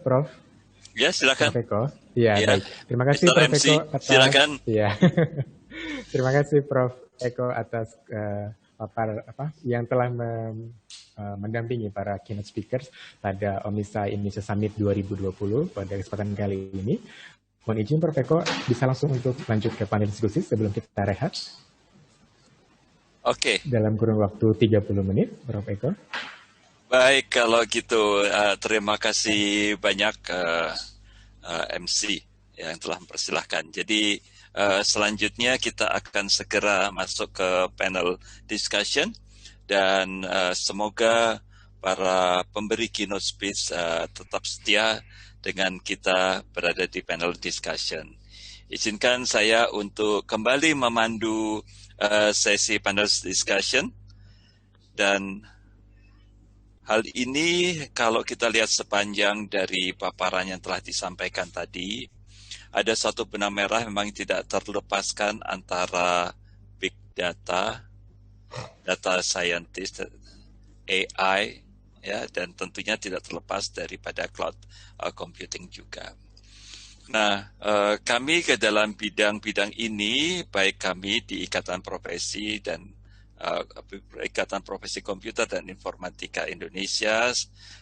Prof. Ya, Prof silakan. Eko. Iya, Ya, baik. Terima kasih Mr. Prof MC, Eko atas silakan. ya. Terima kasih Prof Eko atas yang telah mendampingi para keynote speakers pada Omisa Indonesia Summit 2020 pada kesempatan kali ini. Mohon izin Prof Eko bisa langsung untuk lanjut ke panel diskusi sebelum kita rehat. Oke. Dalam kurun waktu 30 menit, Prof Eko. Baik, kalau gitu terima kasih banyak MC yang telah mempersilahkan. Jadi selanjutnya kita akan segera masuk ke panel discussion dan semoga para pemberi keynote speech tetap setia dengan kita berada di panel discussion. Izinkan saya untuk kembali memandu sesi panel discussion, dan hal ini kalau kita lihat sepanjang dari paparan yang telah disampaikan tadi, ada satu benang merah memang tidak terlepaskan antara big data, data scientist, AI, ya, dan tentunya tidak terlepas daripada cloud computing juga. Nah, kami ke dalam bidang-bidang ini, baik kami di Ikatan Profesi dan Ikatan Profesi Komputer dan Informatika Indonesia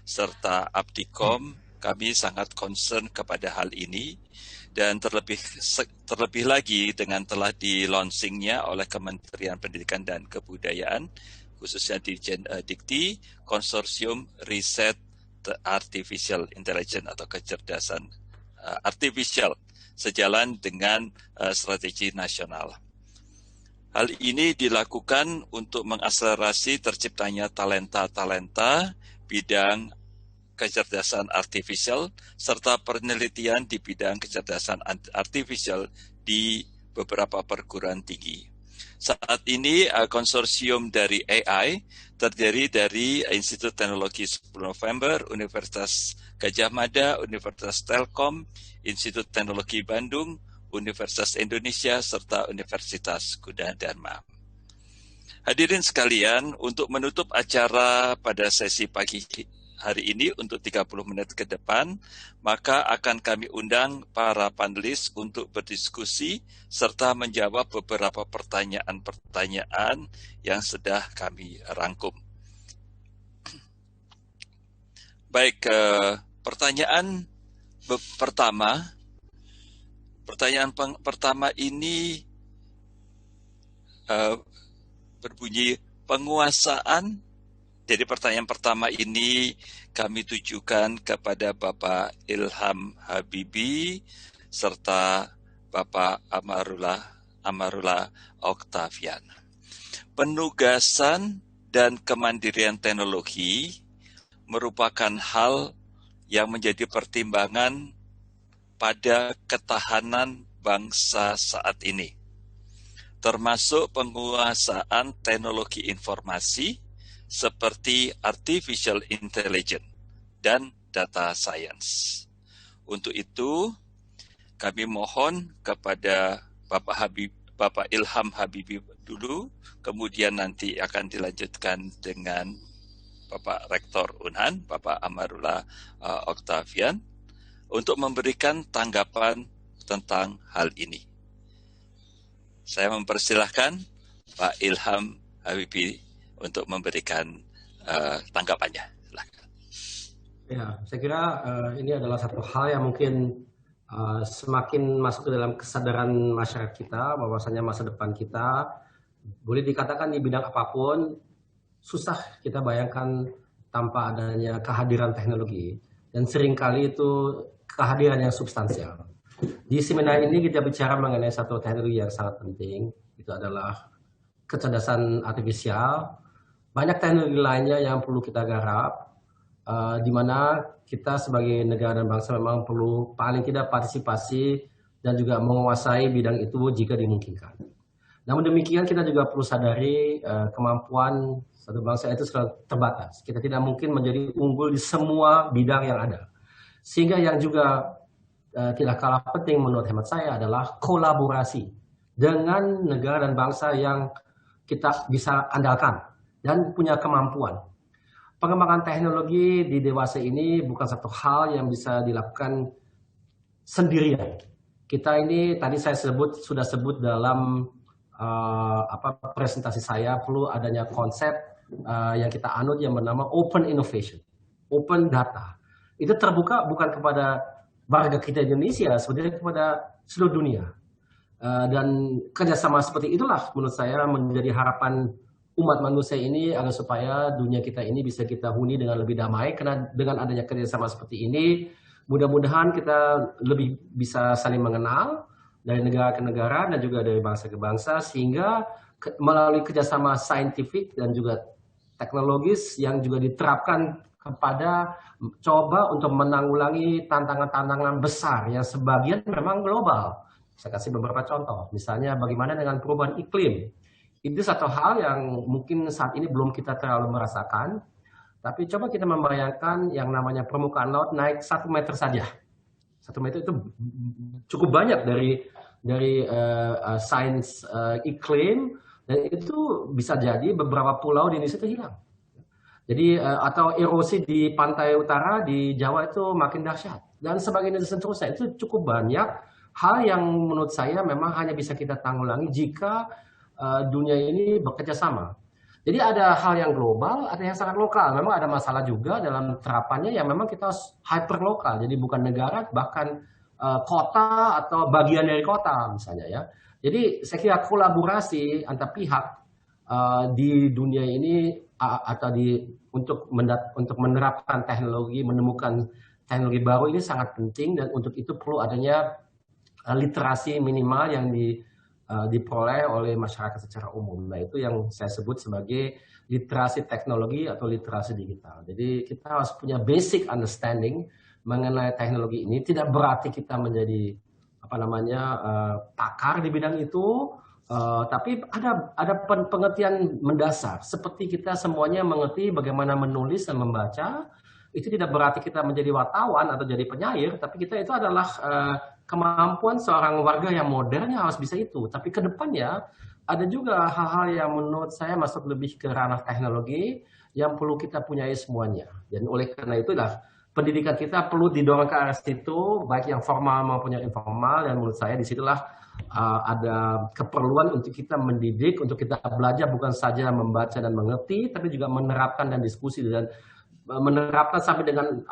serta Abdikom, kami sangat concern kepada hal ini, dan terlebih lagi dengan telah di-launchingnya oleh Kementerian Pendidikan dan Kebudayaan, khususnya di Dikti, Konsorsium Riset Artificial Intelligence atau kecerdasan artificial, sejalan dengan strategi nasional. Hal ini dilakukan untuk mengakselerasi terciptanya talenta-talenta bidang kecerdasan artificial serta penelitian di bidang kecerdasan artificial di beberapa perguruan tinggi. Saat ini konsorsium dari AI terdiri dari Institut Teknologi 10 November, Universitas Gadjah Mada, Universitas Telkom, Institut Teknologi Bandung, Universitas Indonesia, serta Universitas Gunadarma. Hadirin sekalian, untuk menutup acara pada sesi pagi hari ini untuk 30 menit ke depan, maka akan kami undang para panelis untuk berdiskusi serta menjawab beberapa pertanyaan-pertanyaan yang sudah kami rangkum. Baik, pertanyaan pertama ini berbunyi penguasaan. Jadi pertanyaan pertama ini kami tujukan kepada Bapak Ilham Habibie serta Bapak Amarullah Octavian. Penugasan dan kemandirian teknologi merupakan hal yang menjadi pertimbangan pada ketahanan bangsa saat ini, termasuk penguasaan teknologi informasi seperti artificial intelligence dan data science. Untuk itu, kami mohon kepada Bapak Ilham Habibie dulu, kemudian nanti akan dilanjutkan dengan Bapak Rektor Unhan, Bapak Amarullah Octavian, untuk memberikan tanggapan tentang hal ini. Saya mempersilahkan Pak Ilham Habibie untuk memberikan tanggapannya. Silakan. Ya, saya kira ini adalah satu hal yang mungkin semakin masuk ke dalam kesadaran masyarakat kita, bahwasanya masa depan kita boleh dikatakan di bidang apapun susah kita bayangkan tanpa adanya kehadiran teknologi, dan seringkali itu kehadiran yang substansial. Di seminar ini kita bicara mengenai satu teknologi yang sangat penting, itu adalah kecerdasan artifisial. Banyak teknologi lainnya yang perlu kita garap, di mana kita sebagai negara dan bangsa memang perlu paling tidak partisipasi dan juga menguasai bidang itu jika dimungkinkan. Namun demikian kita juga perlu sadari kemampuan satu bangsa itu selalu terbatas. Kita tidak mungkin menjadi unggul di semua bidang yang ada. Sehingga yang juga tidak kalah penting menurut hemat saya adalah kolaborasi dengan negara dan bangsa yang kita bisa andalkan dan punya kemampuan. pengembangan teknologi di dewasa ini bukan satu hal yang bisa dilakukan sendirian. Kita ini tadi saya sudah sebut dalam presentasi saya, perlu adanya konsep yang kita anut yang bernama open innovation, open data. Itu terbuka bukan kepada warga kita Indonesia, sebenarnya kepada seluruh dunia. Dan kerjasama seperti itulah menurut saya menjadi harapan umat manusia ini agar supaya dunia kita ini bisa kita huni dengan lebih damai, karena dengan adanya kerjasama seperti ini mudah-mudahan kita lebih bisa saling mengenal dari negara ke negara dan juga dari bangsa ke bangsa, sehingga melalui kerjasama saintifik dan juga teknologis yang juga diterapkan kepada coba untuk menanggulangi tantangan-tantangan besar yang sebagian memang global. Saya kasih beberapa contoh, misalnya bagaimana dengan perubahan iklim. Itu satu hal yang mungkin saat ini belum kita terlalu merasakan, tapi coba kita membayangkan yang namanya permukaan laut naik 1 meter saja. 1 meter itu cukup banyak dari sains iklim, dan itu bisa jadi beberapa pulau di Indonesia itu hilang. Jadi atau erosi di pantai utara di Jawa itu makin dahsyat dan sebagainya dan seterusnya. Itu cukup banyak hal yang menurut saya memang hanya bisa kita tanggulangi jika dunia ini bekerja sama. Jadi ada hal yang global, ada yang sangat lokal. Memang ada masalah juga dalam terapannya yang memang kita hyper lokal. Jadi bukan negara, bahkan kota atau bagian dari kota misalnya ya. Jadi saya kira kolaborasi antar pihak di dunia ini atau untuk menerapkan teknologi, menemukan teknologi baru ini sangat penting, dan untuk itu perlu adanya literasi minimal yang diperoleh oleh masyarakat secara umum. Nah, itu yang saya sebut sebagai literasi teknologi atau literasi digital. Jadi kita harus punya basic understanding mengenai teknologi ini. Tidak berarti kita menjadi pakar di bidang itu, tapi ada pengertian mendasar. Seperti kita semuanya mengerti bagaimana menulis dan membaca. Itu tidak berarti kita menjadi wartawan atau jadi penyair, tapi kita itu adalah kemampuan seorang warga yang modern yang harus bisa itu. Tapi ke depannya ada juga hal-hal yang menurut saya masuk lebih ke ranah teknologi yang perlu kita punyai semuanya. Dan oleh karena itulah pendidikan kita perlu didorong ke arah situ, baik yang formal maupun yang informal. Dan menurut saya disitulah ada keperluan untuk kita mendidik, untuk kita belajar bukan saja membaca dan mengerti, tapi juga menerapkan dan diskusi dan menerapkan sampai dengan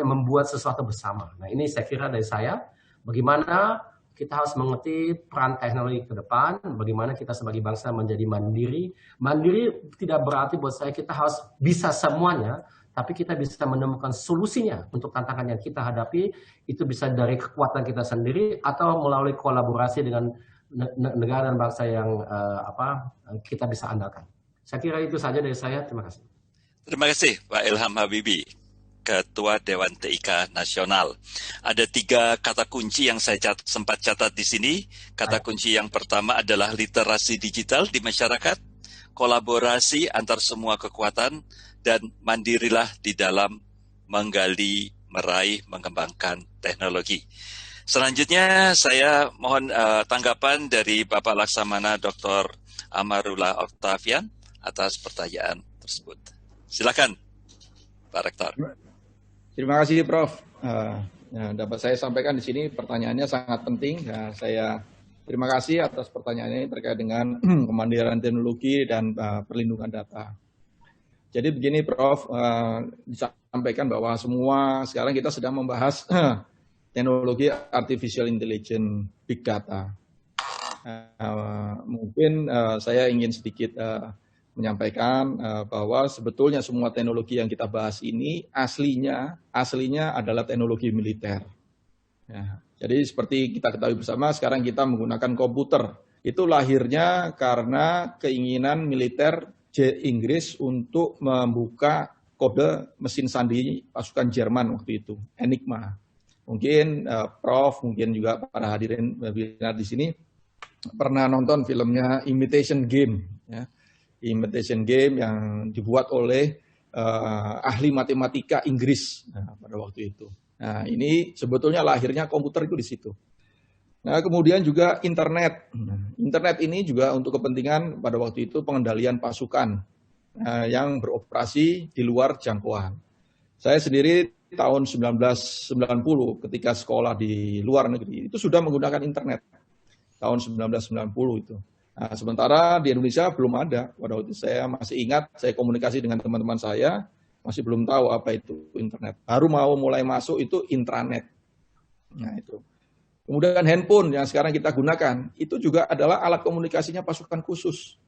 membuat sesuatu bersama. Nah, ini saya kira dari saya. Bagaimana kita harus mengerti peran teknologi ke depan, bagaimana kita sebagai bangsa menjadi mandiri. Mandiri tidak berarti buat saya kita harus bisa semuanya, tapi kita bisa menemukan solusinya untuk tantangan yang kita hadapi. Itu bisa dari kekuatan kita sendiri atau melalui kolaborasi dengan negara dan bangsa yang kita bisa andalkan. Saya kira itu saja dari saya. Terima kasih. Terima kasih Pak Ilham Habibie, Ketua Dewan TIK Nasional. Ada 3 kata kunci yang saya sempat catat di sini. Kata kunci yang pertama adalah literasi digital di masyarakat, kolaborasi antar semua kekuatan, dan mandirilah di dalam menggali, meraih, mengembangkan teknologi. Selanjutnya saya mohon tanggapan dari Bapak Laksamana Dr. Amarullah Octavian atas pertanyaan tersebut. Silakan, Pak Rektor. Terima kasih, Prof. Dapat saya sampaikan di sini pertanyaannya sangat penting. Saya terima kasih atas pertanyaannya terkait dengan kemandirian teknologi dan perlindungan data. Jadi begini, Prof, disampaikan bahwa semua sekarang kita sedang membahas teknologi artificial intelligence, big data. Mungkin saya ingin sedikit menyampaikan bahwa sebetulnya semua teknologi yang kita bahas ini aslinya adalah teknologi militer. Ya, jadi seperti kita ketahui bersama, sekarang kita menggunakan komputer. Itu lahirnya karena keinginan militer Inggris untuk membuka kode mesin sandi pasukan Jerman waktu itu, Enigma. Mungkin Prof, mungkin juga para hadirin webinar di sini pernah nonton filmnya Imitation Game, ya. Imitation Game yang dibuat oleh ahli matematika Inggris pada waktu itu. Nah, ini sebetulnya lahirnya komputer itu di situ. Nah, kemudian juga internet. Internet ini juga untuk kepentingan pada waktu itu pengendalian pasukan. yang beroperasi di luar jangkauan. Saya sendiri tahun 1990 ketika sekolah di luar negeri itu sudah menggunakan internet. Tahun 1990 itu. Nah, sementara di Indonesia belum ada. Pada waktu saya masih ingat, saya komunikasi dengan teman-teman saya, masih belum tahu apa itu internet. Baru mau mulai masuk itu intranet. Nah, itu. Kemudian handphone yang sekarang kita gunakan, itu juga adalah alat komunikasinya pasukan khusus.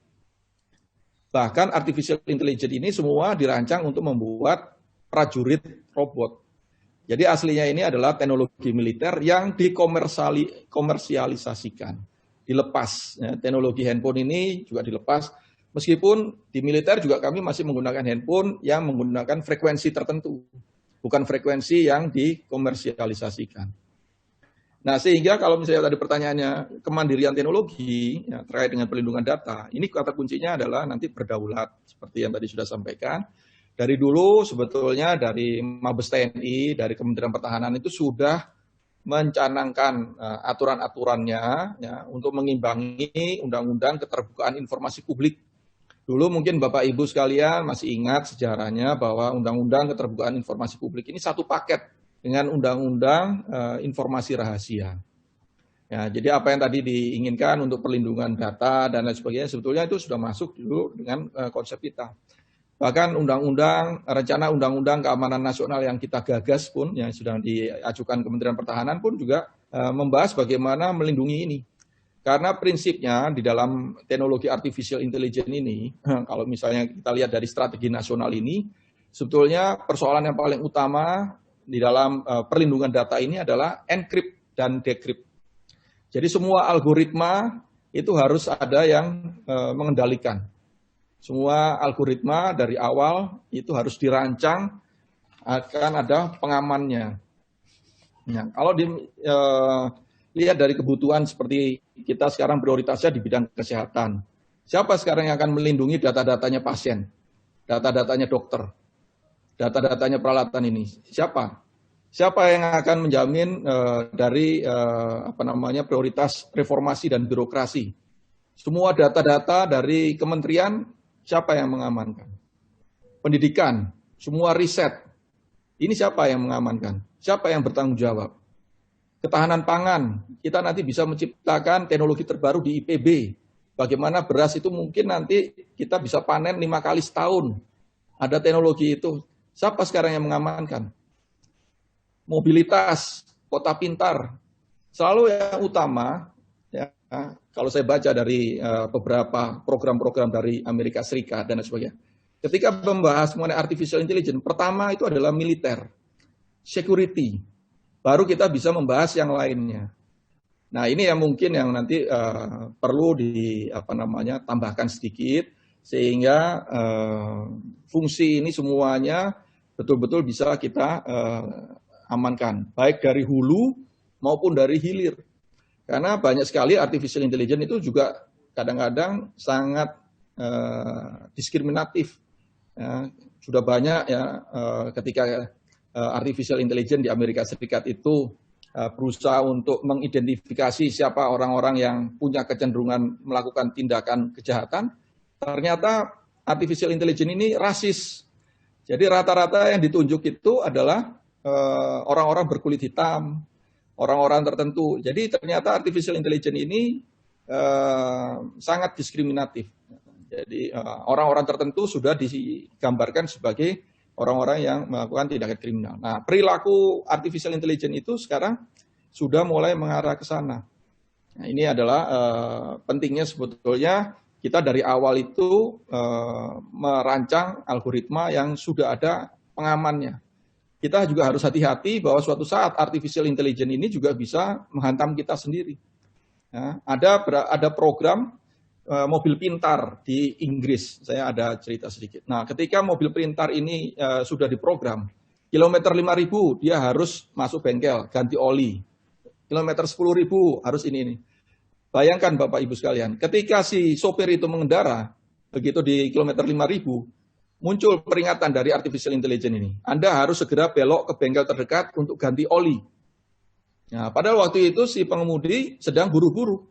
Bahkan artificial intelligence ini semua dirancang untuk membuat prajurit robot. Jadi aslinya ini adalah teknologi militer yang dikomersialisasikan, dilepas. Ya, teknologi handphone ini juga dilepas. Meskipun di militer juga kami masih menggunakan handphone yang menggunakan frekuensi tertentu, bukan frekuensi yang dikomersialisasikan. Nah, sehingga kalau misalnya tadi pertanyaannya kemandirian teknologi ya, terkait dengan perlindungan data, ini kata kuncinya adalah nanti berdaulat, seperti yang tadi sudah sampaikan. Dari dulu sebetulnya dari Mabes TNI, dari Kementerian Pertahanan itu sudah mencanangkan aturan-aturannya ya, untuk mengimbangi Undang-Undang Keterbukaan Informasi Publik. Dulu mungkin Bapak Ibu sekalian masih ingat sejarahnya bahwa Undang-Undang Keterbukaan Informasi Publik ini satu paket dengan Undang-Undang Informasi Rahasia. Ya, jadi apa yang tadi diinginkan untuk perlindungan data dan lain sebagainya, sebetulnya itu sudah masuk dulu dengan konsep kita. Bahkan rencana Undang-Undang Keamanan Nasional yang kita gagas pun, yang sudah diajukan Kementerian Pertahanan pun juga membahas bagaimana melindungi ini. Karena prinsipnya di dalam teknologi artificial intelligence ini, kalau misalnya kita lihat dari strategi nasional ini, sebetulnya persoalan yang paling utama di dalam perlindungan data ini adalah encrypt dan decrypt. Jadi semua algoritma itu harus ada yang mengendalikan. Semua algoritma dari awal itu harus dirancang akan ada pengamannya. Nah, kalau dilihat dari kebutuhan seperti kita sekarang prioritasnya di bidang kesehatan. Siapa sekarang yang akan melindungi data-datanya pasien, data-datanya dokter, data-datanya peralatan ini? Siapa yang akan menjamin dari prioritas reformasi dan birokrasi? Semua data-data dari kementerian, siapa yang mengamankan? Pendidikan, semua riset, ini siapa yang mengamankan? Siapa yang bertanggung jawab? Ketahanan pangan, kita nanti bisa menciptakan teknologi terbaru di IPB. Bagaimana beras itu mungkin nanti kita bisa panen 5 kali setahun. Ada teknologi itu. Siapa sekarang yang mengamankan? Mobilitas, kota pintar, selalu yang utama, ya, kalau saya baca dari beberapa program-program dari Amerika Serikat dan sebagainya, ketika membahas mengenai artificial intelligence, pertama itu adalah militer, security, baru kita bisa membahas yang lainnya. Nah, ini yang mungkin yang nanti perlu tambahkan sedikit, sehingga fungsi ini semuanya betul-betul bisa kita amankan, baik dari hulu maupun dari hilir. Karena banyak sekali artificial intelligence itu juga kadang-kadang sangat diskriminatif. Ya, sudah banyak ya ketika artificial intelligence di Amerika Serikat itu berusaha untuk mengidentifikasi siapa orang-orang yang punya kecenderungan melakukan tindakan kejahatan, ternyata artificial intelligence ini rasis. Jadi rata-rata yang ditunjuk itu adalah orang-orang berkulit hitam, orang-orang tertentu. Jadi ternyata artificial intelligence ini sangat diskriminatif. Jadi orang-orang tertentu sudah digambarkan sebagai orang-orang yang melakukan tindakan kriminal. Nah, perilaku artificial intelligence itu sekarang sudah mulai mengarah ke sana. Nah, ini adalah pentingnya sebetulnya kita dari awal itu merancang algoritma yang sudah ada pengamannya. Kita juga harus hati-hati bahwa suatu saat artificial intelligence ini juga bisa menghantam kita sendiri. Ya, ada program mobil pintar di Inggris, saya ada cerita sedikit. Nah, ketika mobil pintar ini sudah diprogram, kilometer 5.000 dia harus masuk bengkel, ganti oli. Kilometer 10.000 harus ini. Bayangkan Bapak Ibu sekalian, ketika si sopir itu mengendara, begitu di kilometer 5.000, muncul peringatan dari artificial intelligence ini. Anda harus segera belok ke bengkel terdekat untuk ganti oli. Nah, pada waktu itu si pengemudi sedang buru-buru.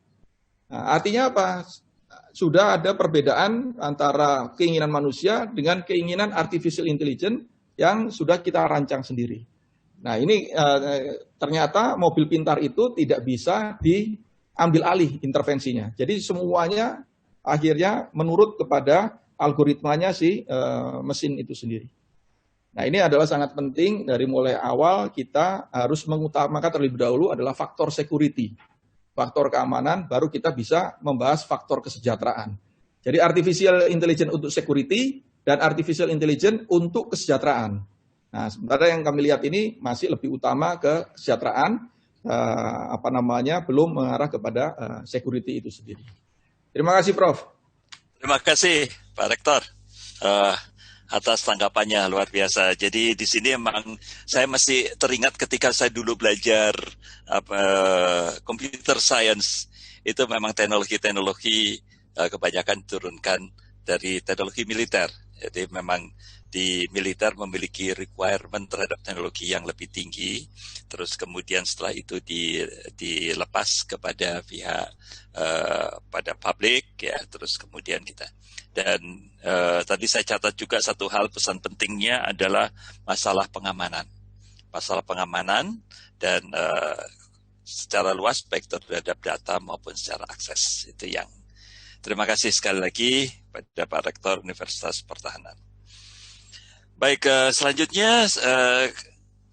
Nah, artinya apa? sudah ada perbedaan antara keinginan manusia dengan keinginan artificial intelligence yang sudah kita rancang sendiri. Nah ini ternyata mobil pintar itu tidak bisa diambil alih intervensinya. Jadi semuanya akhirnya menurut kepada algoritmanya si mesin itu sendiri. Nah ini adalah sangat penting dari mulai awal kita harus mengutamakan terlebih dahulu adalah faktor security. Faktor keamanan, baru kita bisa membahas faktor kesejahteraan. Jadi artificial intelligence untuk security dan artificial intelligence untuk kesejahteraan. Nah, sementara yang kami lihat ini masih lebih utama ke kesejahteraan, belum mengarah kepada security itu sendiri. Terima kasih, Prof. Terima kasih, Pak Rektor, atas tanggapannya luar biasa. Jadi di sini memang saya masih teringat ketika saya dulu belajar computer science, itu memang teknologi-teknologi kebanyakan diturunkan dari teknologi militer. Jadi memang di militer memiliki requirement terhadap teknologi yang lebih tinggi, terus kemudian setelah itu dilepas kepada pihak pada publik, ya, terus kemudian kita. Dan tadi saya catat juga satu hal pesan pentingnya adalah masalah pengamanan dan secara luas baik terhadap data maupun secara akses. Itu yang terima kasih sekali lagi pada Pak Rektor Universitas Pertahanan. Baik, selanjutnya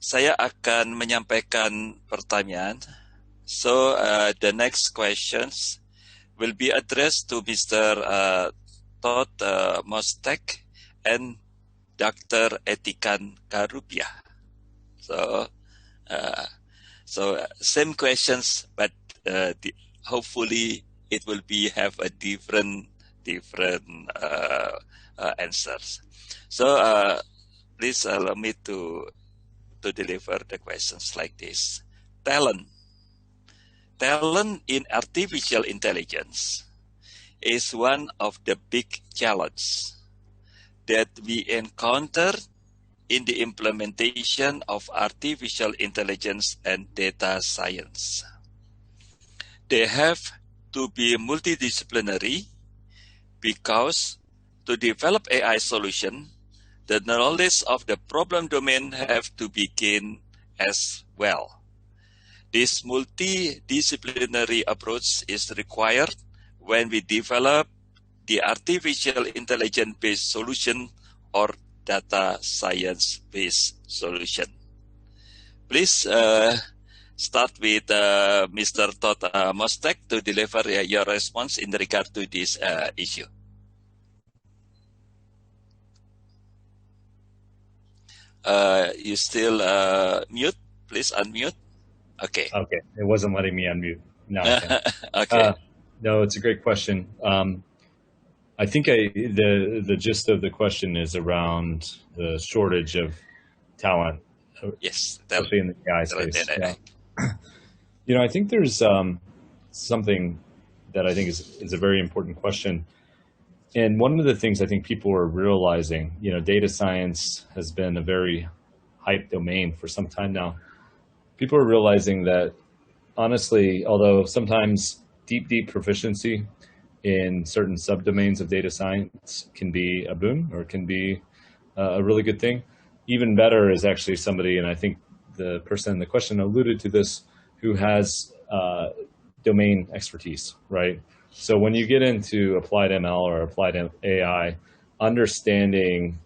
saya akan menyampaikan pertanyaan. So the next questions will be addressed to Mr. Todd Mostek and Dr. Etikan Karupiah. So same questions, but hopefully it will have a different answers. So please allow me to deliver the questions like this. Talent in artificial intelligence is one of the big challenges that we encounter in the implementation of artificial intelligence and data science. They have to be multidisciplinary because to develop AI solution, the knowledge of the problem domain have to be gained as well. This multidisciplinary approach is required when we develop the artificial intelligence-based solution or data science-based solution. Please start with Mr. Todd Mostek to deliver your response in regard to this issue. You still mute? Please unmute. Okay. Okay. It wasn't letting me unmute. No. Okay. No, it's a great question. I think the gist of the question is around the shortage of talent. Yes. Especially in the AI space. Yeah. You know, I think there's something that I think is a very important question. And one of the things I think people are realizing, you know, data science has been a very hyped domain for some time now. People are realizing that, honestly, although sometimes deep proficiency in certain subdomains of data science can be a boon or can be a really good thing, even better is actually somebody, and I think the person in the question alluded to this, who has domain expertise, right? So when you get into applied ML or applied AI, understanding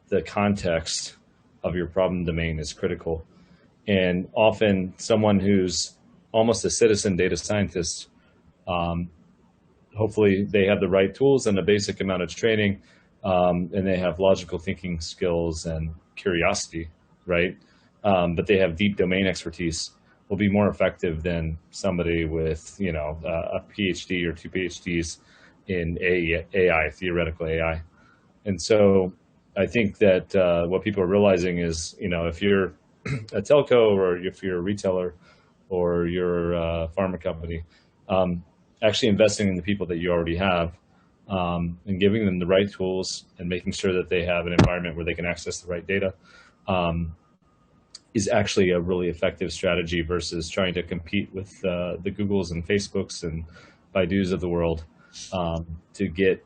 the context of your problem domain is critical. And often someone who's almost a citizen data scientist, hopefully they have the right tools and a basic amount of training, and they have logical thinking skills and curiosity, right? But they have deep domain expertise, will be more effective than somebody with, you know, a PhD or 2 PhDs in AI, theoretical AI. And so I think that what people are realizing is, you know, if you're a telco or if you're a retailer or you're a pharma company, actually investing in the people that you already have and giving them the right tools and making sure that they have an environment where they can access the right data is actually a really effective strategy versus trying to compete with the Googles and Facebooks and Baidus of the world. to get,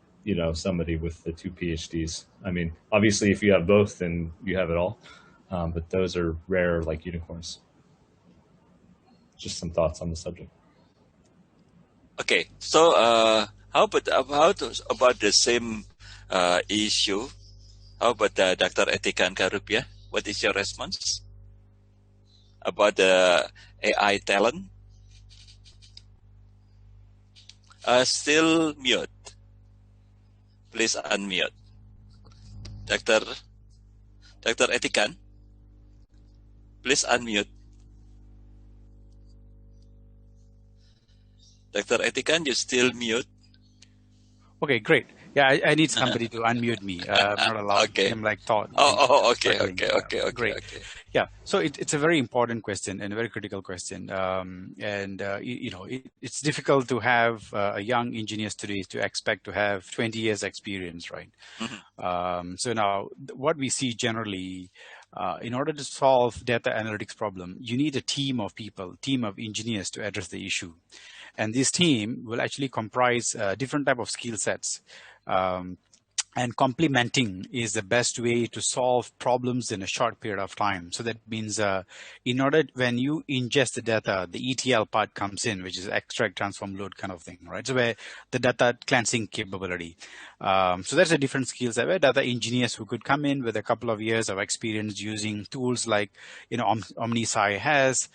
somebody with the 2 PhDs. I mean, obviously, if you have both, then you have it all. But those are rare, like unicorns. Just some thoughts on the subject. Okay, so how about the same issue? How about Dr. Etikan Karupia? What is your response about the AI talent? Still mute. Please unmute. Dr. Etikan, please unmute. Dr. Etikan, you still mute. Okay, great. Yeah, I need somebody to unmute me. I'm not allowed. Okay. I'm like thought. Okay. Great. Okay. Yeah, so it's a very important question and a very critical question. It's difficult to have a young engineers today to expect to have 20 years experience, right? Mm-hmm. So now what we see generally, in order to solve data analytics problem, you need a team of people, team of engineers to address the issue. And this team will actually comprise different type of skill sets. And complementing is the best way to solve problems in a short period of time. So that means when you ingest the data, the ETL part comes in, which is extract, transform, load kind of thing, right? So where the data cleansing capability. So that's a different skill set where data engineers who could come in with a couple of years of experience using tools like, OmniSci has.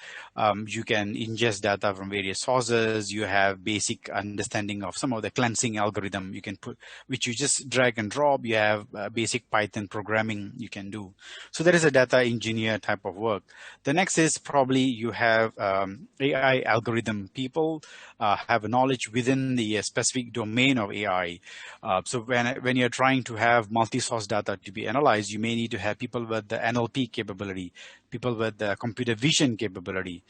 You can ingest data from various sources. You have basic understanding of some of the cleansing algorithm you can put, which you just drag and drop. You have basic Python programming you can do. So there is a data engineer type of work. The next is probably you have AI algorithm people have a knowledge within the specific domain of AI. So when you're trying to have multi-source data to be analyzed, you may need to have people with the NLP capability, people with the computer vision capability,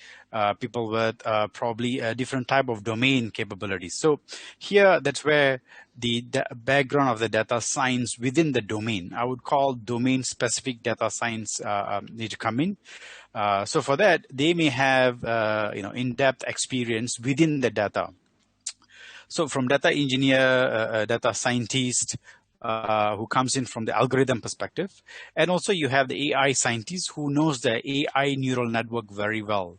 people with probably a different type of domain capabilities. So here, that's where the background of the data science within the domain, I would call domain-specific data science need to come in. So for that, they may have in-depth experience within the data. So from data engineer, data scientist, who comes in from the algorithm perspective. And also you have the AI scientist who knows the AI neural network very well.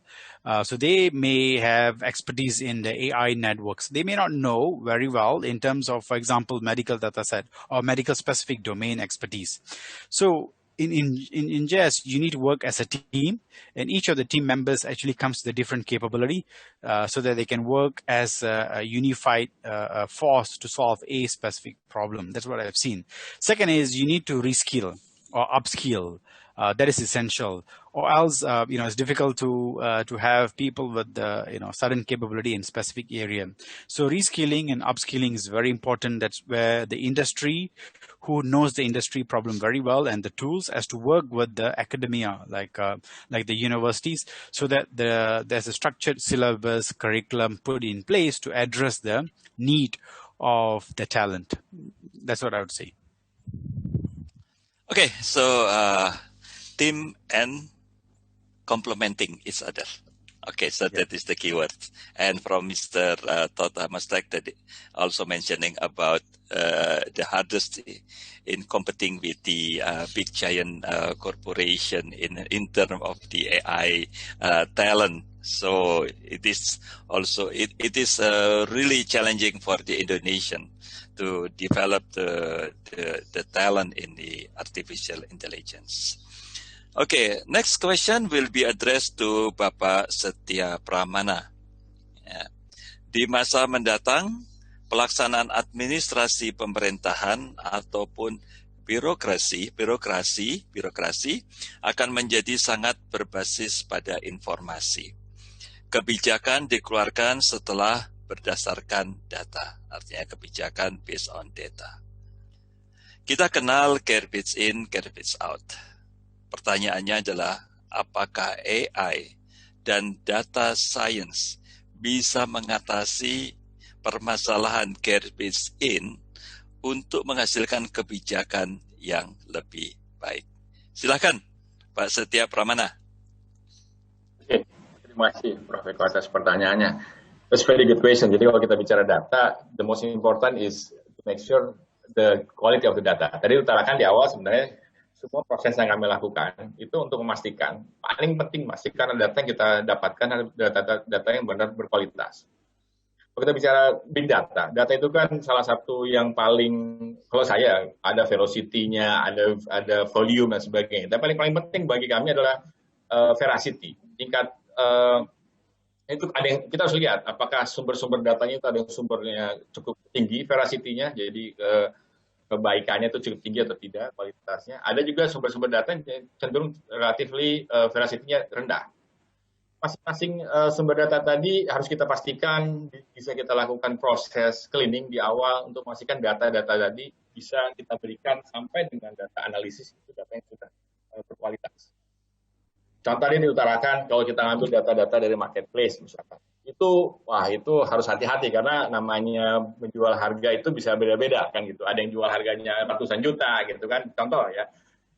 So they may have expertise in the AI networks. They may not know very well in terms of, for example, medical data set or medical specific domain expertise. So in Ingest, you need to work as a team, and each of the team members actually comes with a different capability so that they can work as a unified force to solve a specific problem. That's what I've seen. Second is you need to reskill or upskill. That is essential, or else it's difficult to have people with certain capability in specific area. So reskilling and upskilling is very important. That's where the industry, who knows the industry problem very well, and the tools as to work with the academia, like the universities, so that there's a structured syllabus curriculum put in place to address the need of the talent. That's what I would say. Okay, so team and complementing each other. Okay, so that is the keyword. And from Mr. Todd Mastek, that also mentioning about the hardest in competing with the big giant corporation in terms of the AI talent. So it is also it is really challenging for the Indonesian to develop the talent in the artificial intelligence. Okay, next question will be addressed to Bapak Setia Pramana. Ya. Di masa mendatang, pelaksanaan administrasi pemerintahan ataupun birokrasi akan menjadi sangat berbasis pada informasi. Kebijakan dikeluarkan setelah berdasarkan data, artinya kebijakan based on data. Kita kenal garbage in, garbage out. Pertanyaannya adalah, apakah AI dan data science bisa mengatasi permasalahan garbage in untuk menghasilkan kebijakan yang lebih baik? Silakan, Pak Setia Pramana. Oke, terima kasih Prof. Eko atas pertanyaannya. That's a very good question. Jadi kalau kita bicara data, the most important is to make sure the quality of the data. Tadi utarakan di awal sebenarnya semua proses yang kami lakukan itu untuk memastikan, paling penting memastikan data yang kita dapatkan adalah data yang benar berkualitas. Kalau kita bicara big data, data itu kan salah satu yang paling, kalau saya ada velocity-nya, ada volume dan sebagainya. Tapi paling penting bagi kami adalah veracity, tingkat itu ada yang kita harus lihat apakah sumber-sumber datanya itu ada yang sumbernya cukup tinggi veracity-nya, jadi kebaikannya itu cukup tinggi atau tidak kualitasnya. Ada juga sumber-sumber data yang cenderung relatively veracity-nya rendah. Masing-masing sumber data tadi harus kita pastikan bisa kita lakukan proses cleaning di awal untuk memastikan data-data tadi bisa kita berikan sampai dengan data analisis itu data yang sudah berkualitas. Contoh ini diutarakan kalau kita ngambil data-data dari marketplace misalkan. Itu harus hati-hati karena namanya menjual harga itu bisa beda-beda kan gitu. Ada yang jual harganya ratusan juta gitu kan. Contoh ya.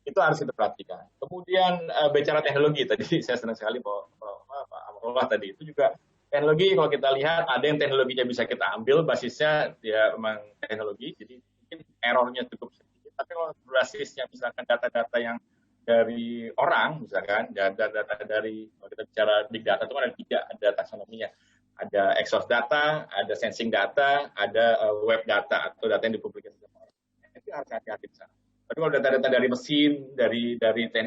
Itu harus kita perhatikan. Kemudian bicara teknologi tadi saya senang sekali Pak Amrullah tadi itu juga teknologi kalau kita lihat ada yang teknologinya bisa kita ambil basisnya dia memang teknologi jadi mungkin errornya cukup sedikit. Tapi kalau basisnya misalkan data-data yang dari orang misalkan data dari kalau kita bicara big data itu ada 3 ada taksonominya. Ada exhaust data, ada sensing data, ada web data atau data yang dipublikasikan oleh orang. Itu harus hati-hati di sana. Tapi kalau data-data dari mesin, dari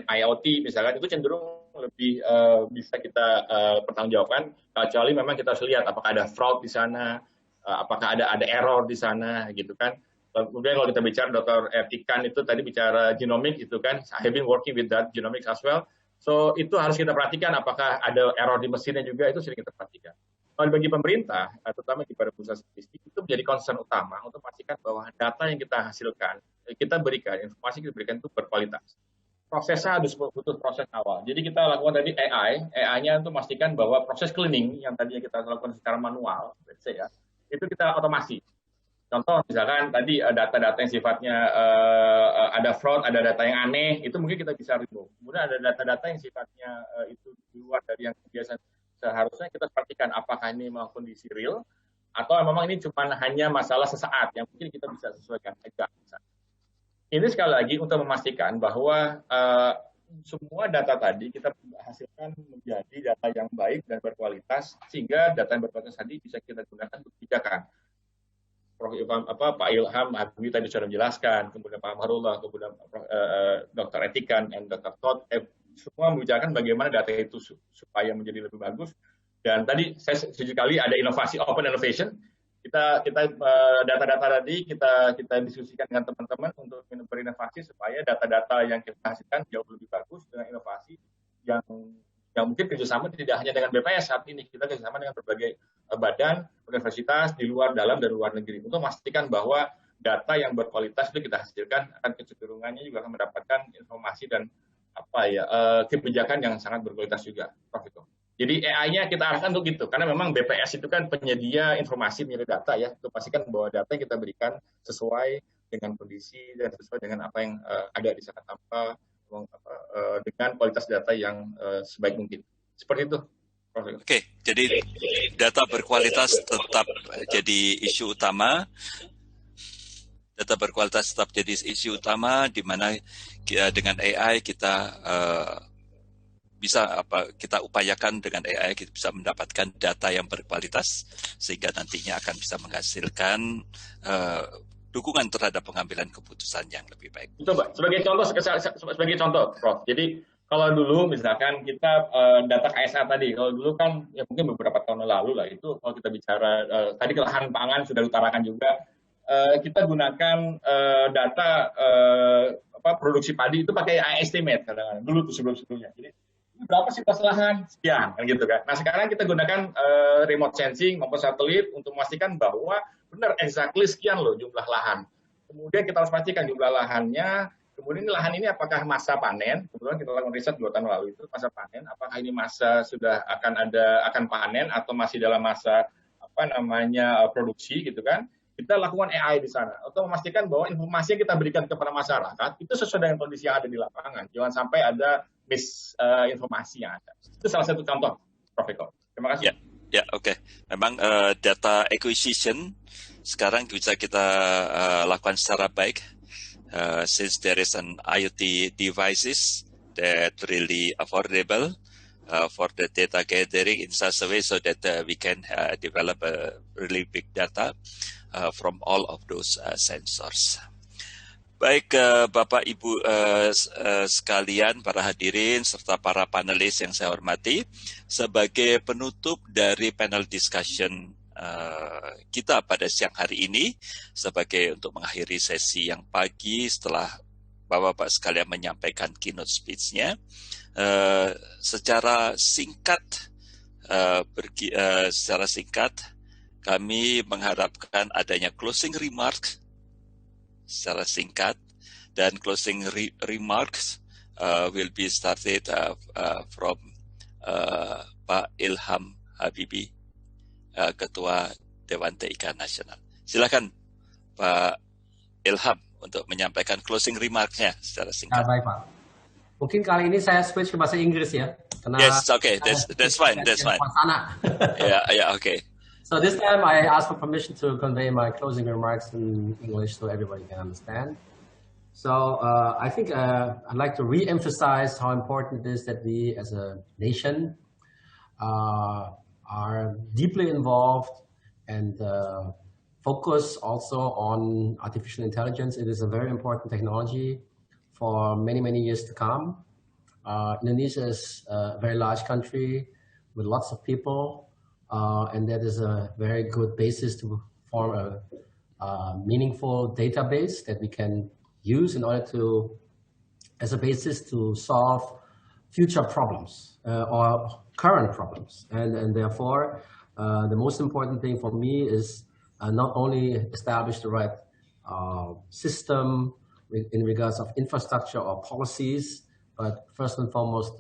IoT misalkan itu cenderung lebih bisa kita pertanggungjawabkan. Kecuali memang kita harus lihat apakah ada fraud di sana, apakah ada error di sana, gitu kan. Kemudian kalau kita bicara Dr. Tikan itu tadi bicara genomics itu kan, I have been working with that genomics as well. So itu harus kita perhatikan apakah ada error di mesinnya juga itu sering kita perhatikan. Kalau bagi pemerintah, terutama di pada pusat statistik itu menjadi concern utama untuk memastikan bahwa data yang kita hasilkan, kita berikan informasi kita berikan itu berkualitas. Prosesnya harus butuh proses awal. Jadi kita lakukan tadi AI-nya untuk memastikan bahwa proses cleaning yang tadinya kita lakukan secara manual, itu kita otomasi. Contoh misalkan tadi data-data yang sifatnya ada fraud, ada data yang aneh, itu mungkin kita bisa remove. Kemudian ada data-data yang sifatnya itu di luar dari yang biasa seharusnya kita perhatikan apakah ini memang kondisi real atau memang ini cuma hanya masalah sesaat yang mungkin kita bisa sesuaikan aja. Ini sekali lagi untuk memastikan bahwa semua data tadi kita hasilkan menjadi data yang baik dan berkualitas sehingga data yang berkualitas tadi bisa kita gunakan untuk kebijakan. Pak Ilham Habibie tadi sudah menjelaskan, kemudian Pak Amrullah, kemudian Dr. Etikan dan Dr. Todd, semua membicarakan bagaimana data itu supaya menjadi lebih bagus. Dan tadi saya setuju sekali ada inovasi, open innovation. Kita data-data tadi kita diskusikan dengan teman-teman untuk berinovasi supaya data-data yang kita hasilkan jauh lebih bagus dengan inovasi yang mungkin kerjasama tidak hanya dengan BPS saat ini, kita kerjasama dengan berbagai badan, universitas di luar, dalam, dan luar negeri untuk memastikan bahwa data yang berkualitas itu kita hasilkan akan kecenderungannya juga akan mendapatkan informasi dan kebijakan yang sangat berkualitas juga, Prof. Jadi AI-nya kita arahkan untuk gitu, karena memang BPS itu kan penyedia informasi mengenai data ya, untuk pastikan bahwa data yang kita berikan sesuai dengan kondisi dan sesuai dengan apa yang ada di sana tanpa dengan kualitas data yang sebaik mungkin. Seperti itu. Oke, jadi data berkualitas tetap jadi isu utama. Data berkualitas tetap jadi isu utama, di mana dengan AI kita kita upayakan dengan AI kita bisa mendapatkan data yang berkualitas sehingga nantinya akan bisa menghasilkan dukungan terhadap pengambilan keputusan yang lebih baik. Coba sebagai contoh, Prof. Jadi kalau dulu misalkan kita data KSA tadi, kalau dulu kan ya mungkin beberapa tahun lalu lah itu kalau kita bicara tadi kelahan pangan sudah diutarakan juga kita gunakan data produksi padi itu pakai AI estimate kadang-kadang dulu tuh sebelum-sebelumnya. Jadi berapa sih luas lahan? Sekian kan gitu kan. Nah sekarang kita gunakan remote sensing maupun satelit untuk memastikan bahwa benar exactly sekian loh jumlah lahan. Kemudian kita harus pastikan jumlah lahannya. Kemudian lahan ini apakah masa panen? Kemudian kita lakukan riset 2 tahun lalu itu masa panen. Apakah ini masa sudah akan panen atau masih dalam masa produksi gitu kan? Kita lakukan AI di sana untuk memastikan bahwa informasi yang kita berikan kepada masyarakat itu sesuai dengan kondisi yang ada di lapangan. Jangan sampai ada misinformasi yang ada. Itu salah satu contoh, Prof. Eko. Terima kasih. Ya. Ya, oke. Memang data acquisition sekarang bisa kita lakukan secara baik, since there is an IoT devices that really affordable for the data gathering in such a way so that we can develop a really big data from all of those sensors. Baik, Bapak Ibu sekalian, para hadirin serta para panelis yang saya hormati, sebagai penutup dari panel discussion kita pada siang hari ini, sebagai untuk mengakhiri sesi yang pagi setelah Bapak-Bapak sekalian menyampaikan keynote speech-nya, secara singkat kami mengharapkan adanya closing remarks secara singkat, dan closing remarks will be started from Pak Ilham Habibie, Ketua Dewan TIK Nasional. Silakan Pak Ilham untuk menyampaikan closing remarks-nya secara singkat. Baik Pak. Mungkin kali ini saya switch ke bahasa Inggris ya. Yes, okay, that's fine. Yeah, okay. So this time I ask for permission to convey my closing remarks in English so everybody can understand. So I think I'd like to re-emphasize how important it is that we as a nation are deeply involved and focus also on artificial intelligence. It is a very important technology for many, many years to come. Indonesia is a very large country with lots of people. And that is a very good basis to form a meaningful database that we can use in order to, as a basis to solve future problems or current problems. And therefore, the most important thing for me is not only establish the right system in regards of infrastructure or policies, but first and foremost,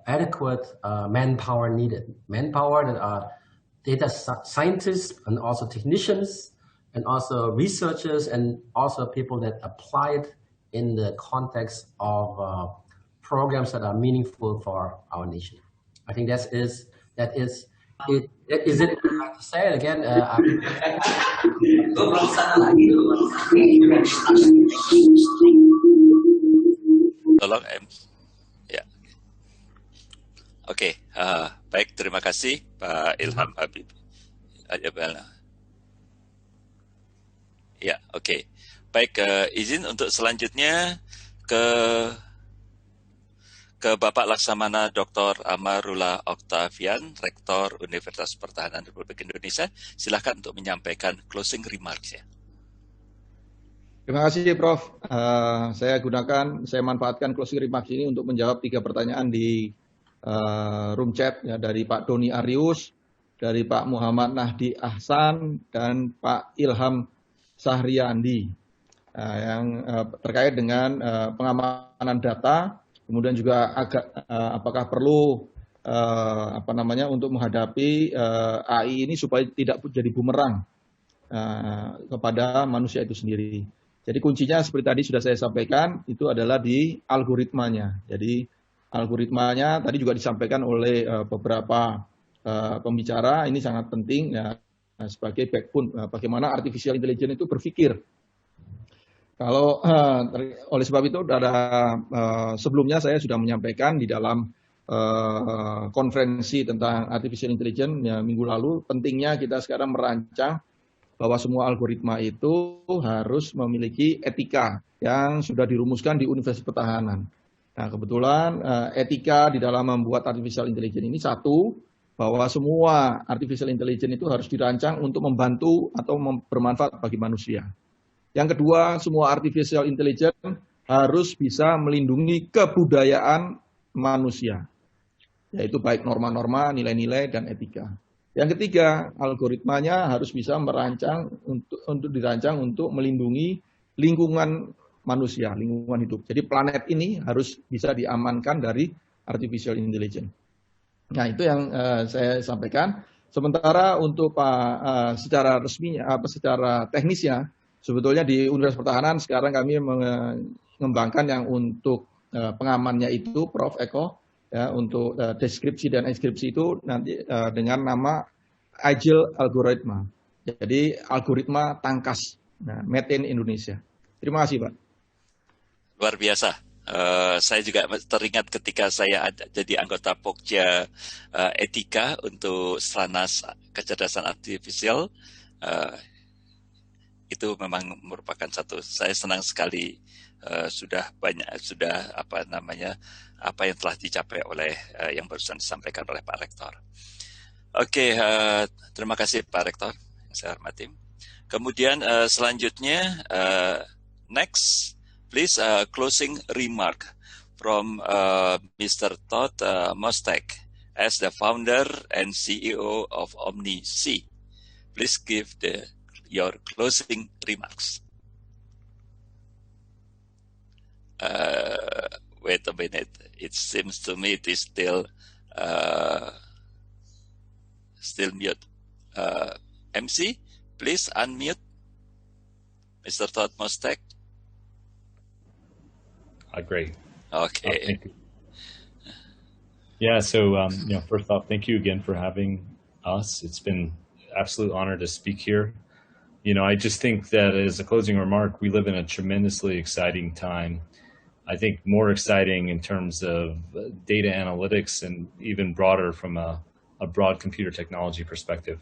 adequate manpower needed. Manpower that are data scientists and also technicians and also researchers and also people that apply it in the context of programs that are meaningful for our nation. I think that is it. Is it to say it again? Tolong ya. Oke, baik, terima kasih Pak Ilham Habibie. Ya, oke. Baik, izin untuk selanjutnya ke Bapak Laksamana Dr. Amarullah Octavian, Rektor Universitas Pertahanan Republik Indonesia. Silakan untuk menyampaikan closing remarks ya. Terima kasih Prof. Saya manfaatkan closing remarks ini untuk menjawab 3 pertanyaan di room chat ya, dari Pak Doni Arius, dari Pak Muhammad Nahdi Ahsan, dan Pak Ilham Sahriyandi yang terkait dengan pengamanan data, kemudian juga apakah perlu untuk menghadapi AI ini supaya tidak jadi bumerang kepada manusia itu sendiri. Jadi kuncinya seperti tadi sudah saya sampaikan, itu adalah di algoritmanya. Jadi algoritmanya tadi juga disampaikan oleh beberapa pembicara, ini sangat penting ya, sebagai backbone bagaimana artificial intelligence itu berpikir. Kalau oleh sebab itu sebelumnya saya sudah menyampaikan di dalam konferensi tentang artificial intelligence ya, minggu lalu, pentingnya kita sekarang merancang bahwa semua algoritma itu harus memiliki etika yang sudah dirumuskan di Universitas Pertahanan. Nah, kebetulan etika di dalam membuat artificial intelligence ini satu, bahwa semua artificial intelligence itu harus dirancang untuk membantu atau bermanfaat bagi manusia. Yang kedua, semua artificial intelligence harus bisa melindungi kebudayaan manusia, yaitu baik norma-norma, nilai-nilai, dan etika. Yang ketiga, algoritmanya harus bisa dirancang untuk melindungi lingkungan manusia, lingkungan hidup. Jadi planet ini harus bisa diamankan dari artificial intelligence. Nah, itu yang saya sampaikan. Sementara untuk secara resminya, secara teknisnya, sebetulnya di Universitas Pertahanan sekarang kami mengembangkan yang untuk pengamannya itu, Prof. Eko, ya, untuk deskripsi dan ekskripsi itu nanti dengan nama Agile Algoritma. Jadi algoritma tangkas, made in Indonesia. Terima kasih, Pak. Luar biasa. Saya juga teringat ketika saya jadi anggota Pokja Etika untuk Stranas Kecerdasan Artifisial. Itu memang merupakan satu. Saya senang sekali sudah apa yang telah dicapai oleh yang barusan disampaikan oleh Pak Rektor. Oke, terima kasih Pak Rektor yang saya hormati. Kemudian selanjutnya, next, please closing remark from Mr. Todd Mostek as the founder and CEO of OmniC. Please give your closing remarks. Wait a minute. It seems to me it is still mute. MC, please unmute. Mr. Todd Mostek. Great. Okay. Thank you. Yeah. So, first off, thank you again for having us. It's been an absolute honor to speak here. I just think that as a closing remark, we live in a tremendously exciting time. I think more exciting in terms of data analytics and even broader from a broad computer technology perspective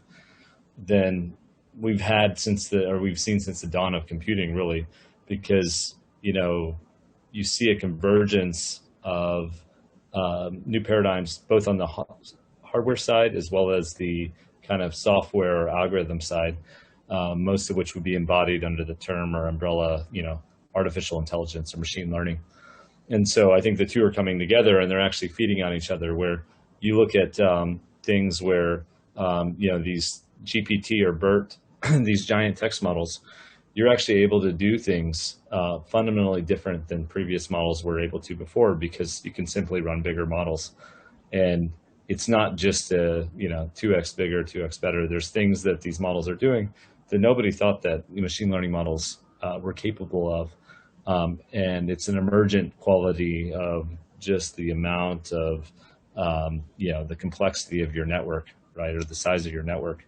than we've seen since the dawn of computing, really, because, you see a convergence of new paradigms, both on the hardware side as well as the kind of software or algorithm side, most of which would be embodied under the term or umbrella, artificial intelligence or machine learning. And so I think the two are coming together and they're actually feeding on each other, where you look at things where, these GPT or BERT, these giant text models, you're actually able to do things fundamentally different than previous models were able to before, because you can simply run bigger models. And it's not just 2x bigger, 2x better. There's things that these models are doing that nobody thought that machine learning models were capable of. And it's an emergent quality of just the amount of, the complexity of your network, right, or the size of your network.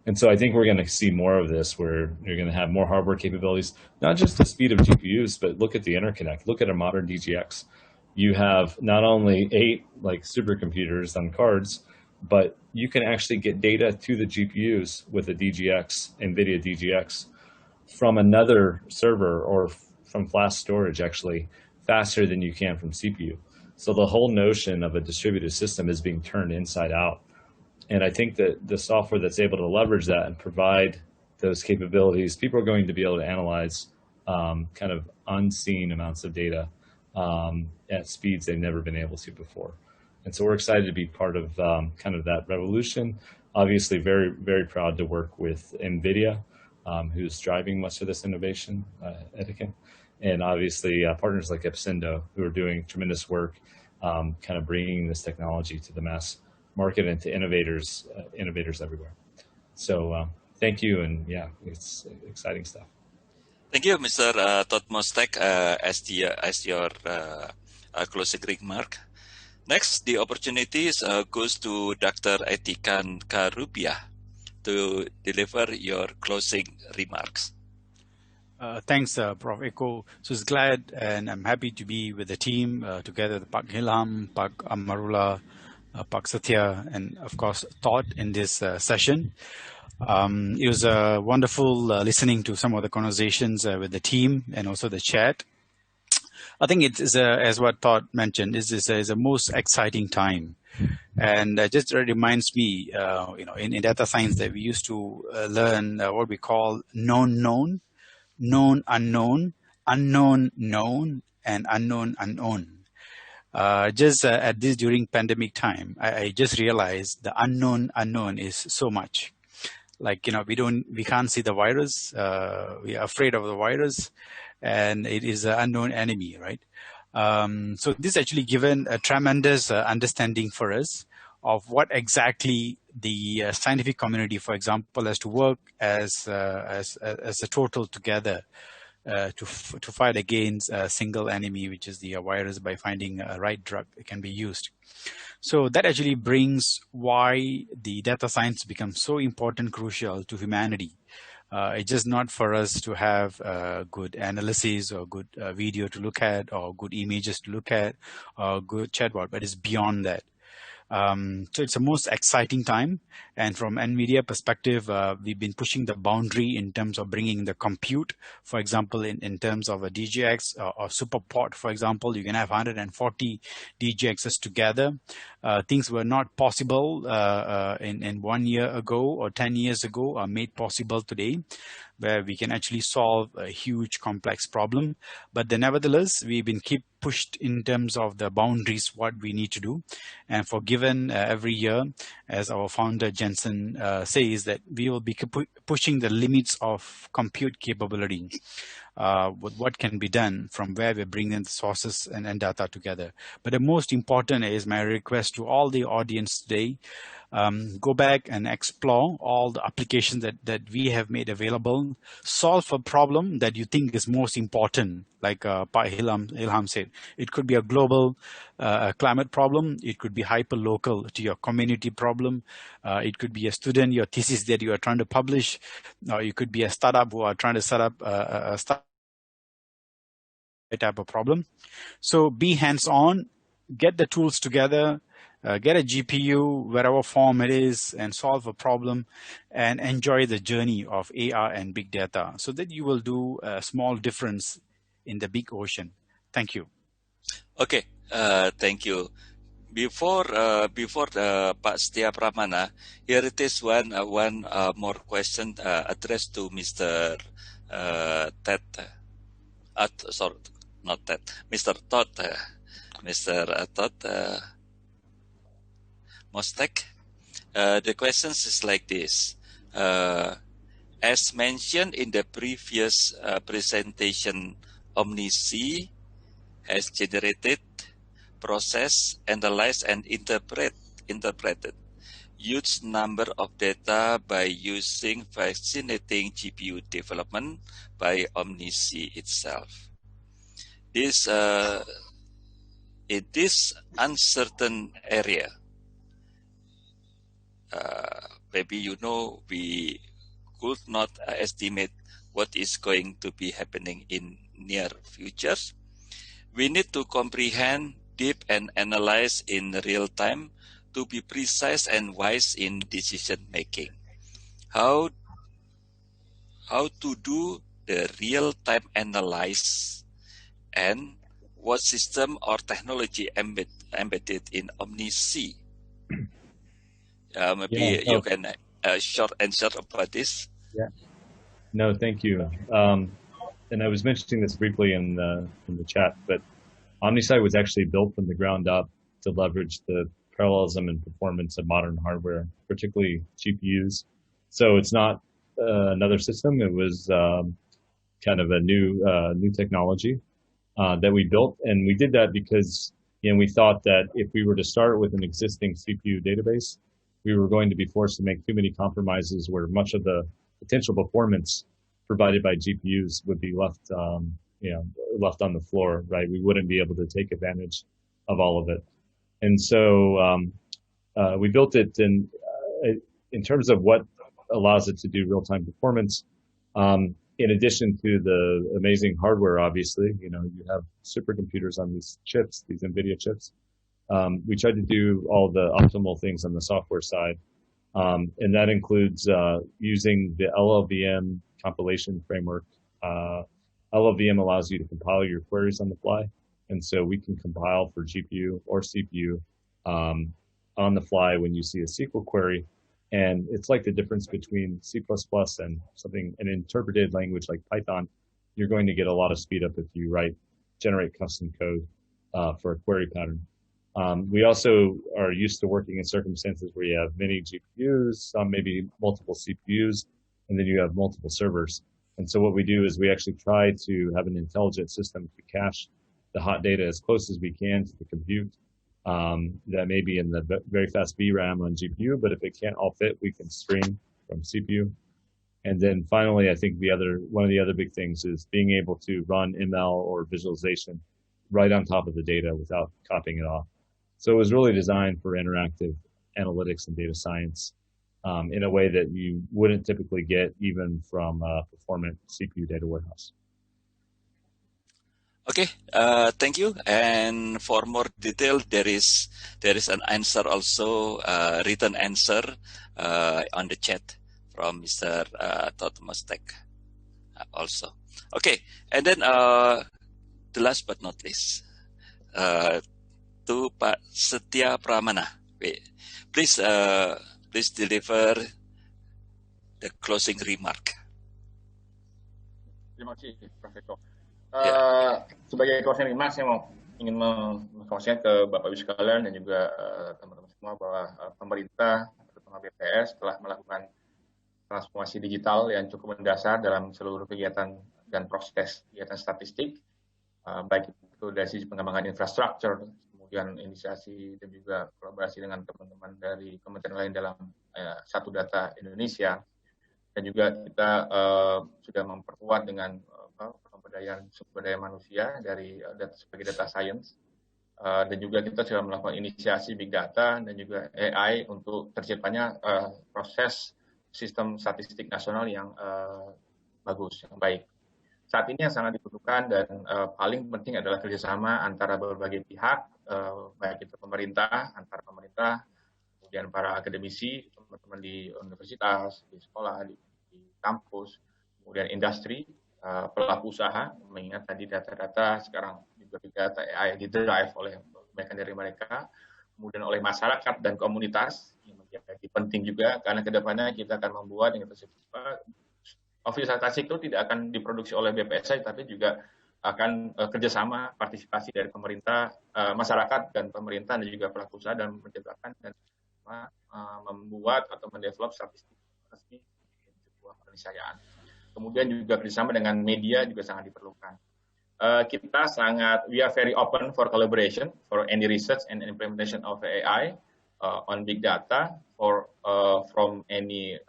And so I think we're going to see more of this, where you're going to have more hardware capabilities, not just the speed of GPUs, but look at the interconnect. Look at a modern DGX. You have not only 8 supercomputers on cards, but you can actually get data to the GPUs with a DGX, NVIDIA DGX, from another server or from flash storage, actually faster than you can from CPU. So the whole notion of a distributed system is being turned inside out. And I think that the software that's able to leverage that and provide those capabilities, people are going to be able to analyze kind of unseen amounts of data at speeds they've never been able to before. And so we're excited to be part of kind of that revolution. Obviously, very, very proud to work with NVIDIA, who's driving much of this innovation, Etiquette. And obviously partners like Epsendo, who are doing tremendous work kind of bringing this technology to the mass market and to innovators everywhere. So thank you, and yeah, it's exciting stuff. Thank you, Mr. Todd Mostek, as your closing remark. Next, the opportunity goes to Dr. Etikan Karubia to deliver your closing remarks. Thanks, Prof. Eko. So it's glad, and I'm happy to be with the team together, Pak Ilham, Pak Amarullah, Pak Satya, and of course Todd in this session. It was wonderful listening to some of the conversations with the team and also the chat. I think it is, as what Todd mentioned, is a most exciting time, and just reminds me, in data science that we used to learn what we call known known, known unknown, unknown known, and unknown unknown. Just at this during pandemic time, I just realized the unknown unknown is so much. Like, we can't see the virus. We are afraid of the virus, and it is an unknown enemy, right? So this actually given a tremendous understanding for us of what exactly the scientific community, for example, has to work as a total together to fight against a single enemy, which is the virus, by finding a right drug that can be used. So that actually brings why the data science becomes so important, crucial to humanity. It's just not for us to have good analysis or good video to look at or good images to look at or good chatbot, but it's beyond that. So it's the most exciting time. And from NVIDIA perspective, we've been pushing the boundary in terms of bringing the compute. For example, in terms of a DGX or SuperPOD, for example, you can have 140 DGXs together. Things were not possible in 1 year ago or 10 years ago are made possible today, where we can actually solve a huge complex problem. But then nevertheless, we've been keep pushed in terms of the boundaries, what we need to do. And for given every year, as our founder Jensen says, that we will be pushing the limits of compute capability with what can be done from where we bring in the sources and data together. But the most important is my request to all the audience today, go back and explore all the applications that we have made available. Solve a problem that you think is most important, like Pak Ilham said. It could be a global climate problem. It could be hyper-local to your community problem. It could be a student, your thesis that you are trying to publish. Or it could be a startup who are trying to set up a startup type of problem. So be hands-on, get the tools together, get a GPU, wherever form it is, and solve a problem and enjoy the journey of AR and big data so that you will do a small difference in the big ocean. Thank you. Okay, thank you. Before Pak Setia Pramana, here it is one more question addressed to Mr. Ted. Sorry, not Ted. Mr. Todd. Mr. Todd Mostek. The questions is like this. As mentioned in the previous presentation, OmniC has generated, processed, analyzed, and interpreted huge number of data by using fascinating GPU development by OmniC itself. This in this uncertain area, maybe we could not estimate what is going to be happening in near future. We need to comprehend, deep, and analyze in real time to be precise and wise in decision making. How to do the real time analysis, and what system or technology embedded in OmniC? Maybe you can short answer about this. Yeah. No, thank you. And I was mentioning this briefly in the chat, but OmniSci was actually built from the ground up to leverage the parallelism and performance of modern hardware, particularly GPUs. So it's not another system. It was kind of a new technology that we built, and we did that because we thought that if we were to start with an existing CPU database, we were going to be forced to make too many compromises where much of the potential performance provided by GPUs would be left left on the floor, right? We wouldn't be able to take advantage of all of it. And so we built it in terms of what allows it to do real-time performance. In addition to the amazing hardware, obviously, you have supercomputers on these chips, these NVIDIA chips. We tried to do all the optimal things on the software side. And that includes using the LLVM compilation framework. LLVM allows you to compile your queries on the fly. And so we can compile for GPU or CPU on the fly when you see a SQL query. And it's like the difference between C++ and an interpreted language like Python. You're going to get a lot of speed up if you generate custom code for a query pattern. We also are used to working in circumstances where you have many GPUs, some maybe multiple CPUs, and then you have multiple servers. And so what we do is we actually try to have an intelligent system to cache the hot data as close as we can to the compute that may be in the very fast VRAM on GPU, but if it can't all fit, we can stream from CPU. And then finally, I think one of the other big things is being able to run ML or visualization right on top of the data without copying it off. So it was really designed for interactive analytics and data science in a way that you wouldn't typically get even from a performant CPU data warehouse. Okay, thank you. And for more detail, there is an answer also, written answer on the chat from Mr. Todd Mostek also. Okay, and then the last but not least, to Pak Setia Pramana. Please deliver the closing remark. Terima kasih, Prof. Eko. Sebagai closing remark, saya ingin mengkonsen ke Bapak Ibu sekalian dan juga teman-teman semua bahwa pemerintah terutama BPS telah melakukan transformasi digital yang cukup mendasar dalam seluruh kegiatan dan proses kegiatan statistik, baik itu dari sisi pengembangan infrastruktur, kemudian inisiasi dan juga kolaborasi dengan teman-teman dari kementerian lain dalam Satu Data Indonesia, dan juga kita sudah memperkuat dengan pemberdayaan sumber daya manusia dari sebagai data science, dan juga kita sudah melakukan inisiasi big data dan juga AI untuk terciptanya proses sistem statistik nasional yang bagus, yang baik. Saat ini yang sangat dibutuhkan dan paling penting adalah kerjasama antara berbagai pihak, baik itu pemerintah, antar pemerintah, kemudian para akademisi, teman-teman di universitas, di sekolah, di kampus, kemudian industri, pelaku usaha, mengingat tadi data-data sekarang juga big data AI di-drive oleh kebanyakan dari mereka, kemudian oleh masyarakat dan komunitas, yang menjadi penting juga, karena kedepannya kita akan membuat yang tersebut. Office statistik itu tidak akan diproduksi oleh BPS, tapi juga akan kerjasama partisipasi dari pemerintah, masyarakat dan pemerintah dan juga pelaku usaha dan menciptakan dan membuat atau mendevelop statistik di sebuah keniscayaan. Kemudian juga kerjasama dengan media juga sangat diperlukan. Kita we are very open for collaboration for any research and implementation of AI on big data from any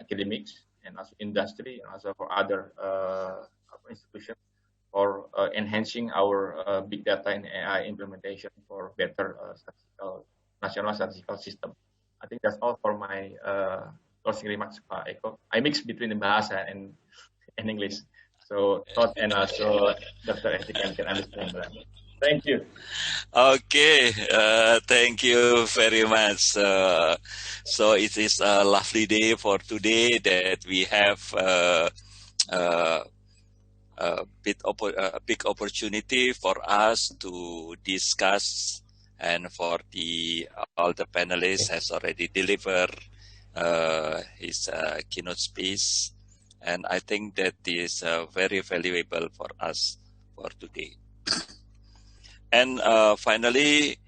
academics and also industry and also for other institutions for enhancing our big data and AI implementation for better national statistical system. I think that's all for my closing remarks, Pak Eko. I mix between the bahasa and English. So Todd and also Dr. Etika can understand that. Thank you. Okay, thank you very much. So it is a lovely day for today that we have a big opportunity for us to discuss, and for all the panelists has already delivered his keynote speech. And I think that is very valuable for us for today. And finally,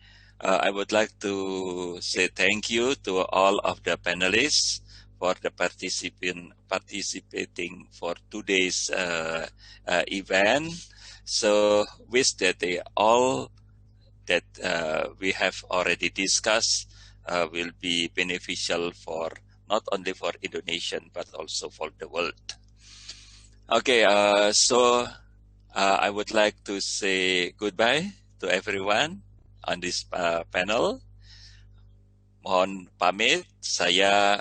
I would like to say thank you to all of the panelists for the participating for today's event. So wish that all that we have already discussed will be beneficial for not only for Indonesian, but also for the world. Okay, so I would like to say goodbye to everyone on this panel. Mohon pamit, saya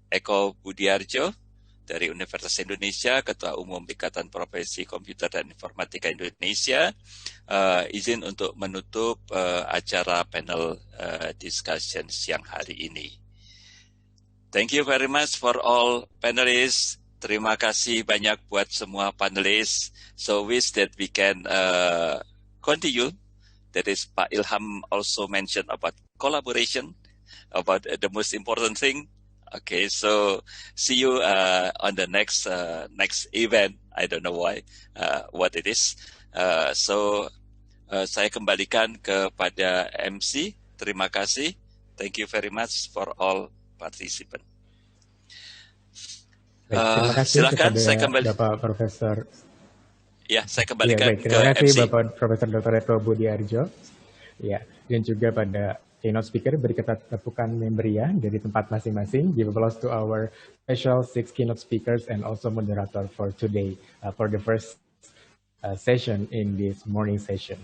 Eko Budiarjo dari Universitas Indonesia, Ketua Umum Ikatan Profesi Komputer dan Informatika Indonesia, izin untuk menutup acara panel discussion siang hari ini. Thank you very much for all panelists. Terima kasih banyak buat semua panelis. So wish that we can continue. That is, Pak Ilham also mentioned about collaboration, about the most important thing. Okay, so see you on the next event. I don't know what it is. So saya kembalikan kepada MC. Terima kasih. Thank you very much for all participant. Terima kasih silakan saya kembali. Bapak Profesor. Ya, saya kembalikan terima kasih ke MC. Bapak Profesor Dr. Eko Budiarjo. Ya, dan juga pada keynote speaker, beri kita tepukan yang meriah dari tempat masing-masing. Give applause to our special 6 keynote speakers and also moderator for today, for the first session in this morning session.